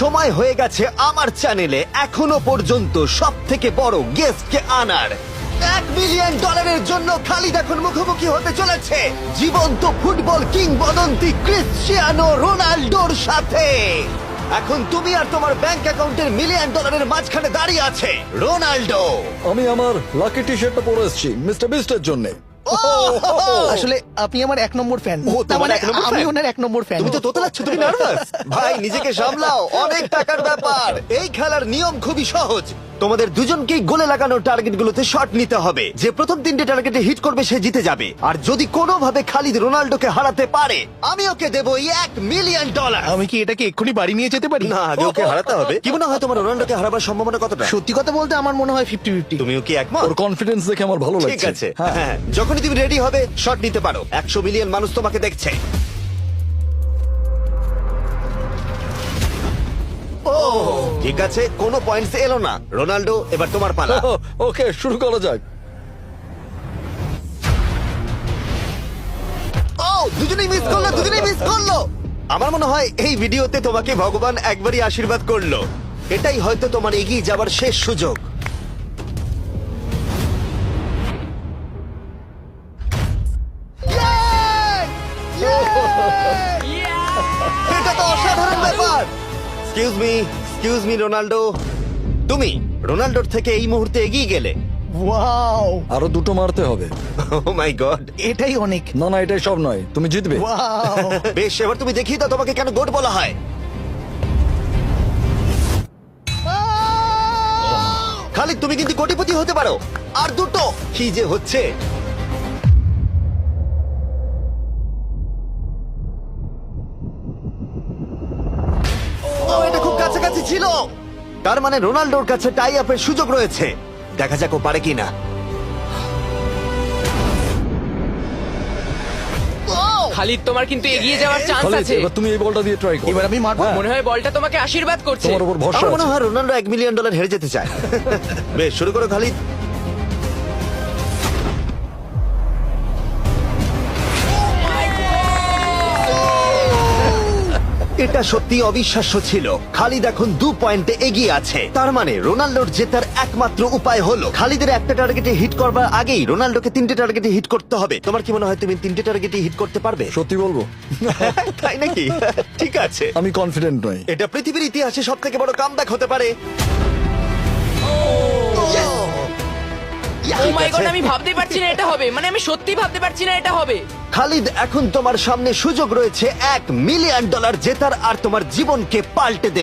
সময় হয়ে গেছে আমার চ্যানেলে এখনো পর্যন্ত সব থেকে বড় গেস্টকে আনার। $1 মিলিয়ন জন্য খালিদ এখন মুখোমুখি হতে চলেছে জীবন্ত ফুটবল কিংবদন্তি ক্রিশ্চিয়ানো রোনাল্ডোর সাথে। এখন তুমি আর তোমার ব্যাংক অ্যাকাউন্টের $1 মিলিয়ন মাঝখানে দাঁড়িয়ে আছে রোনাল্ডো। আমি আমার লাকি টি শার্টটা পরে এসেছি মিস্টার বিস্টের জন্য। আসলে আপনি আমার 1 নম্বর ফ্যান। তোমার মানে 1 নম্বর আমি fan? ওনার 1 নম্বর ফ্যান। তুমি তো তোতলাচ্ছ, তুমি নার্ভাস। ভাই নিজেকে সামলাও, অনেক টাকার ব্যাপার। এই খেলার নিয়ম খুবই সহজ। তোমাদের দুজনকেই গোলে লাগানো টার্গেটগুলোতে শট নিতে হবে। যে প্রথম 3টে টার্গেটে হিট করবে সে জিতে যাবে। আর যদি কোনোভাবে খালিদ রোনাল্ডোকে হারাতে পারে আমি ওকে দেবো $1 মিলিয়ন। আমি কি এটাকে এক্ষুনি বাড়ি নিয়ে যেতে পারি? না, আগে ওকে হারাতে হবে। কি মনে হয় তোমার রোনাল্ডোকে হারাবার সম্ভাবনা কতটা? সত্যি কথা বলতে আমার মনে হয় 50-50। তুমিও কি একমত? ওর কনফিডেন্স দেখে আমার ভালো লাগছে। ঠিক আছে, হ্যাঁ, যখনই তুমি রেডি হবে শট নিতে পারো। 100 মিলিয়ন মানুষ তোমাকে দেখছে। ও ঠিক আছে, কোনো পয়েন্টস এলো না। রোনাল্ডো, এবার তোমার পালা। ওকে শুরু করা যাক। ও দুজনেই মিস করলো, দুজনেই মিস করলো। আমার মনে হয় এই ভিডিওতে তোমাকে ভগবান একবারই আশীর্বাদ করলো। এটাই হয়তো তোমার এগিয়ে যাবার শেষ সুযোগ। এটা তো অসাধারণ ব্যাপার। এক্সকিউজ মি রোনাল্ডো, তুমি রোনাল্ডোর থেকে এই মুহূর্তে এগিয়ে গেলে। ওয়াও, আরো দুটো মারতে হবে। ও মাই গড। এটাই অনেক। না না এটাই সব নয়, তুমি জিতবে। ওয়াও, বেশ, এবার তুমি দেখিয়ে দাও তোমাকে কেন গোট বলা হয়। খালিদ তুমি কিন্তু কোটিপতি হতে পারো। আর দুটো কি যে হচ্ছে। ও এটা খুব কাছাকাছি ছিল। তার মানে রোনাল্ডোর কাছে টাই আপের সুযোগ রয়েছে। দেখা যাক ও পারে কিনা। খালিদ তোমার কিন্তু এগিয়ে যাওয়ার চান্স খালিদ, আছে। এবার তুমি এই বলটা দিয়ে ট্রাই করো। এবার আমি মারবো। হ্যাঁ, মনে হয় বলটা তোমাকে আশীর্বাদ করছে। তোমার উপর ভরসা আমার মনে আছে। হয় রোনাল্ডো $1 মিলিয়ন হেরে যেতে চায়। বেশ, শুরু করো খালিদ। এটা সত্যি অবিশ্বাস্য ছিল। খালিদ এখন 2 পয়েন্টে এগিয়ে আছে। তার মানে রোনাল্ডোর জেতার একমাত্র উপায় হলো খালিদের একটা টার্গেটে হিট করবার আগেই রোনাল্ডোকে 3টে টার্গেটে হিট করতে হবে। তোমার কি মনে হয় তুমি 3টে টার্গেটে হিট করতে পারবে? সত্যি বলবো তাই নাকি? ঠিক আছে, আমি কনফিডেন্ট নই। এটা পৃথিবীর ইতিহাসে সব থেকে বড় কামব্যাক হতে পারে। ও মাই গড, আমি ভাবতে পারছি না এটা হবে। মানে আমি সত্যি ভাবতে পারছি না এটা হবে। খালিদ, এখন তোমার সামনে সুযোগ রয়েছে $1 মিলিয়ন জেতার আর তোমার জীবনকে পাল্টে দেওয়ার।